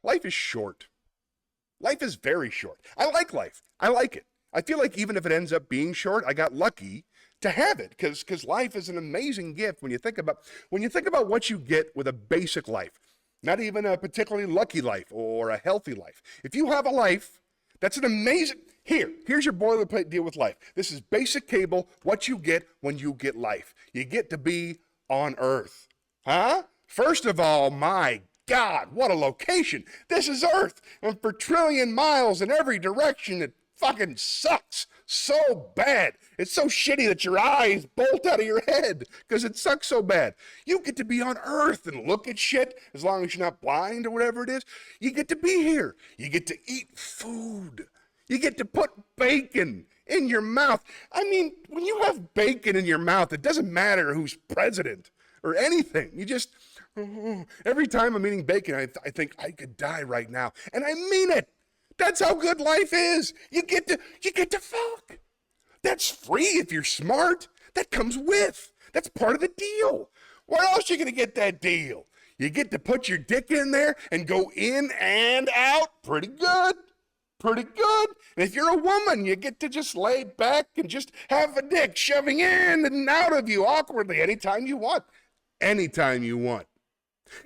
Life is short. Life is very short. I like life. I like it. I feel like even if it ends up being short, I got lucky to have it because life is an amazing gift when you think about what you get with a basic life, not even a particularly lucky life or a healthy life. If you have a life, that's an amazing. Here's your boilerplate deal with life. This is basic cable, what you get when you get life. You get to be on Earth. Huh? First of all, my God, what a location. This is Earth. And for trillion miles in every direction, it fucking sucks so bad. It's so shitty that your eyes bolt out of your head because it sucks so bad. You get to be on Earth and look at shit as long as you're not blind or whatever it is. You get to be here. You get to eat food. You get to put bacon in your mouth. I mean, when you have bacon in your mouth, it doesn't matter who's president or anything. You just, every time I'm eating bacon, I think I could die right now. And I mean it. That's how good life is. You get to fuck. That's free if you're smart. That comes with. That's part of the deal. Where else are you going to get that deal? You get to put your dick in there and go in and out. Pretty good. Pretty good. And if you're a woman, you get to just lay back and just have a dick shoving in and out of you awkwardly anytime you want. Anytime you want.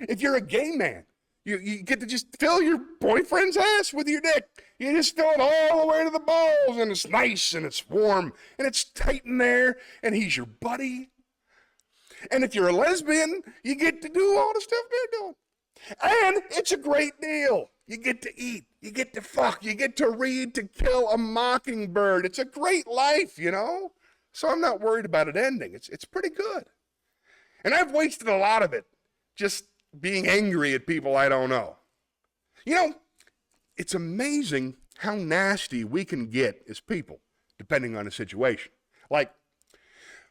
If you're a gay man, you get to just fill your boyfriend's ass with your dick. You just fill it all the way to the balls, and it's nice, and it's warm, and it's tight in there, and he's your buddy. And if you're a lesbian, you get to do all the stuff they're doing. And it's a great deal. You get to eat. You get to fuck. You get to read To Kill a Mockingbird. It's a great life, you know? So I'm not worried about it ending. It's pretty good. And I've wasted a lot of it just being angry at people I don't know. You know, it's amazing how nasty we can get as people, depending on the situation. Like,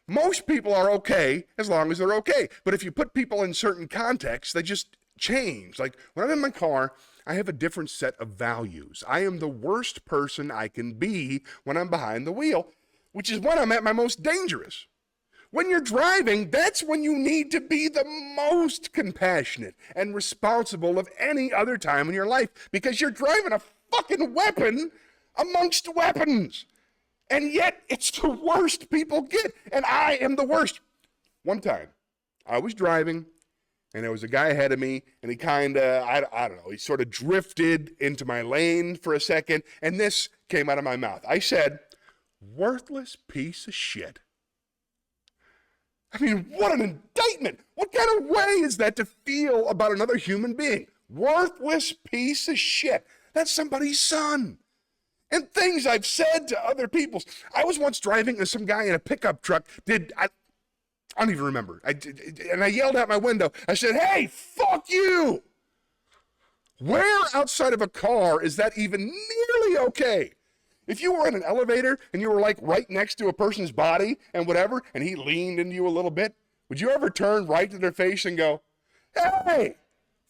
most people are okay as long as they're okay. But if you put people in certain contexts, they just change. Like, when I'm in my car, I have a different set of values. I am the worst person I can be when I'm behind the wheel, which is when I'm at my most dangerous. When you're driving, that's when you need to be the most compassionate and responsible of any other time in your life, because you're driving a fucking weapon amongst weapons. And yet, it's the worst people get, and I am the worst. One time, I was driving, and there was a guy ahead of me, and he kind of, I don't know, he sort of drifted into my lane for a second, and this came out of my mouth. I said, "Worthless piece of shit." I mean, what an indictment. What kind of way is that to feel about another human being? Worthless piece of shit. That's somebody's son. And things I've said to other people. I was once driving and some guy in a pickup truck I don't even remember. And I yelled out my window. I said, "Hey, fuck you." Where outside of a car is that even nearly okay? If you were in an elevator and you were like right next to a person's body and whatever, and he leaned into you a little bit, would you ever turn right to their face and go, "Hey,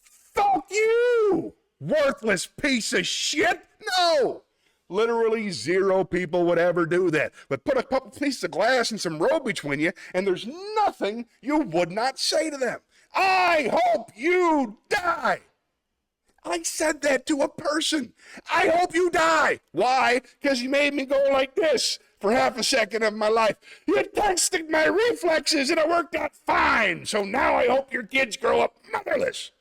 fuck you, worthless piece of shit"? No. Literally zero people would ever do that. But put a couple pieces of glass and some road between you, and there's nothing you would not say to them. "I hope you die." I said that to a person. "I hope you die." Why? Because you made me go like this for half a second of my life. You tested my reflexes and it worked out fine. So now I hope your kids grow up motherless.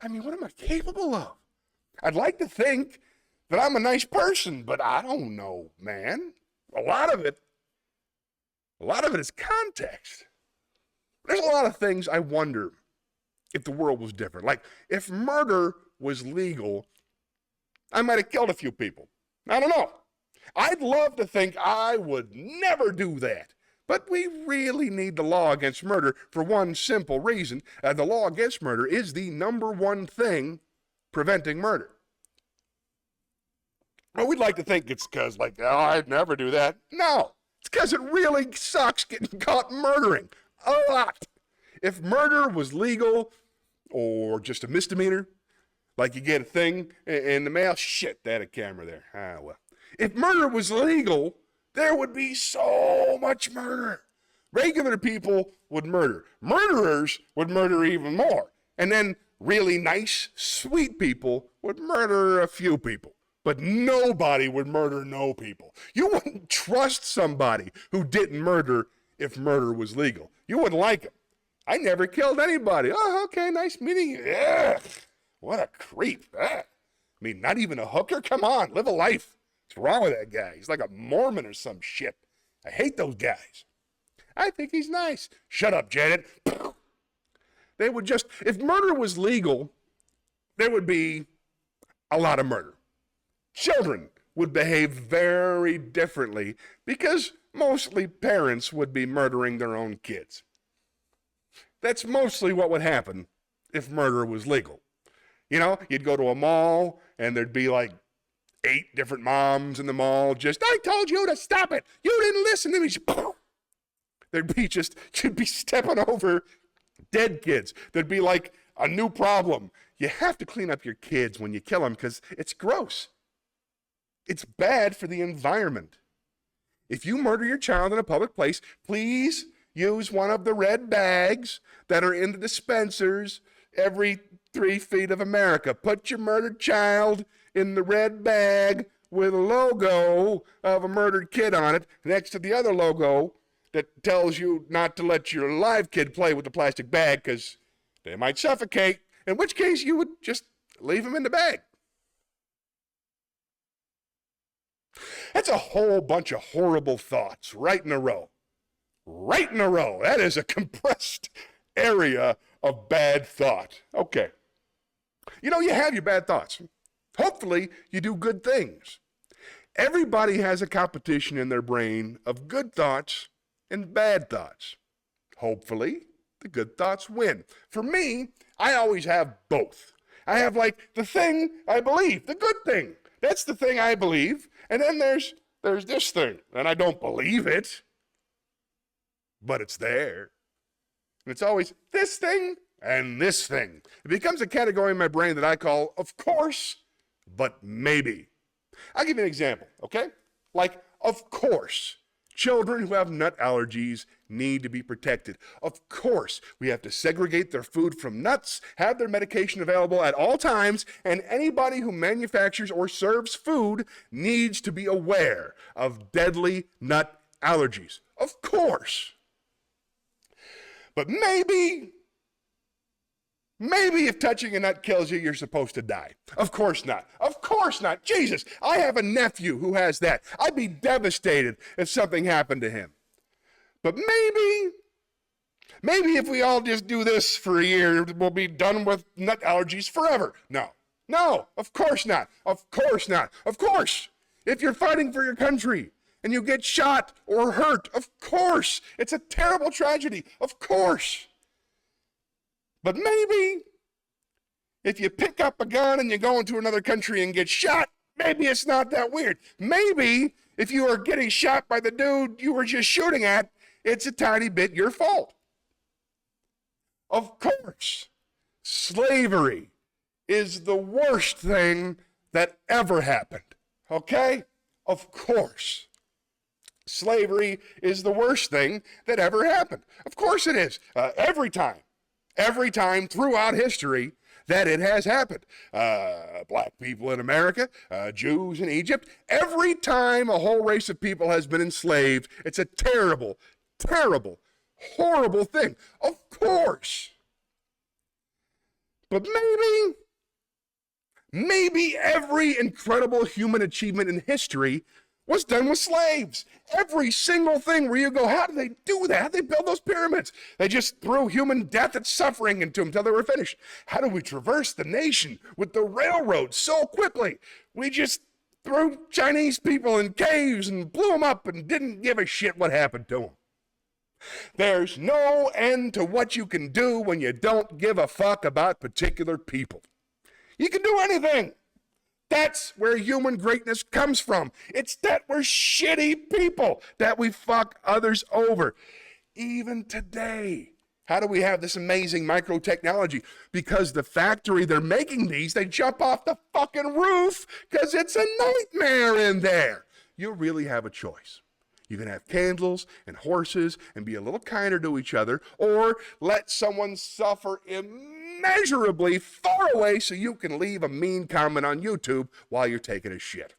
I mean, what am I capable of? I'd like to think that I'm a nice person, but I don't know, man. A lot of it is context. There's a lot of things I wonder if the world was different. Like, if murder was legal, I might have killed a few people. I don't know. I'd love to think I would never do that. But we really need the law against murder for one simple reason. The law against murder is the number one thing preventing murder. Well, we'd like to think it's because, like, "Oh, I'd never do that." No, it's because it really sucks getting caught murdering. A lot. If murder was legal or just a misdemeanor, like you get a thing in the mail, shit, they had a camera there. Ah, well. If murder was legal, there would be so much murder. Regular people would murder. Murderers would murder even more. And then really nice, sweet people would murder a few people, but nobody would murder no people. You wouldn't trust somebody who didn't murder if murder was legal. You wouldn't like him. I never killed anybody. Oh, okay, nice meeting you. Ugh, what a creep. Ugh. I mean, not even a hooker? Come on, live a life. What's wrong with that guy? He's like a Mormon or some shit. I hate those guys. I think he's nice. Shut up, Janet. They would just, if murder was legal, there would be a lot of murder. Children would behave very differently because mostly parents would be murdering their own kids. That's mostly what would happen if murder was legal. You know, you'd go to a mall and there'd be like 8 different moms in the mall just, I told you to stop it. You didn't listen to me. There'd be just, you'd be stepping over dead kids. There'd be like a new problem. You have to clean up your kids when you kill them because it's gross. It's bad for the environment. If you murder your child in a public place, please use one of the red bags that are in the dispensers every 3 feet of America. Put your murdered child in the red bag with a logo of a murdered kid on it next to the other logo that tells you not to let your live kid play with the plastic bag because they might suffocate, in which case you would just leave them in the bag. That's a whole bunch of horrible thoughts right in a row. Right in a row. That is a compressed area of bad thought. Okay. You know, you have your bad thoughts. Hopefully, you do good things. Everybody has a competition in their brain of good thoughts and bad thoughts. Hopefully, the good thoughts win. For me, I always have both. I have like the thing I believe, the good thing. That's the thing I believe. And then there's this thing, and I don't believe it, but it's there. And it's always this thing and this thing. It becomes a category in my brain that I call, of course, but maybe. I'll give you an example, okay? Like, of course, children who have nut allergies need to be protected. Of course, we have to segregate their food from nuts, have their medication available at all times, and anybody who manufactures or serves food needs to be aware of deadly nut allergies. Of course. But maybe if touching a nut kills you, you're supposed to die. Of course not. Of course not. Jesus, I have a nephew who has that. I'd be devastated if something happened to him. But maybe if we all just do this for a year, we'll be done with nut allergies forever. No, of course not. Of course not. Of course, if you're fighting for your country and you get shot or hurt, of course, it's a terrible tragedy. Of course. But maybe if you pick up a gun and you go into another country and get shot, maybe it's not that weird. Maybe if you are getting shot by the dude you were just shooting at, it's a tiny bit your fault. Of course, slavery is the worst thing that ever happened. Okay? Of course. Slavery is the worst thing that ever happened. Of course it is. Every time throughout history that it has happened. Black people in America, Jews in Egypt, every time a whole race of people has been enslaved, it's a terrible, terrible, horrible thing. Of course. But maybe every incredible human achievement in history was done with slaves. Every single thing where you go, how did they do that? How did they build those pyramids? They just threw human death and suffering into them until they were finished. How did we traverse the nation with the railroad so quickly? We just threw Chinese people in caves and blew them up and didn't give a shit what happened to them. There's no end to what you can do when you don't give a fuck about particular people. You can do anything. That's where human greatness comes from. It's that we're shitty people, that we fuck others over. Even today, how do we have this amazing micro-technology? Because the factory they're making these, they jump off the fucking roof because it's a nightmare in there. You really have a choice. You can have candles and horses and be a little kinder to each other, or let someone suffer immeasurably far away so you can leave a mean comment on YouTube while you're taking a shit.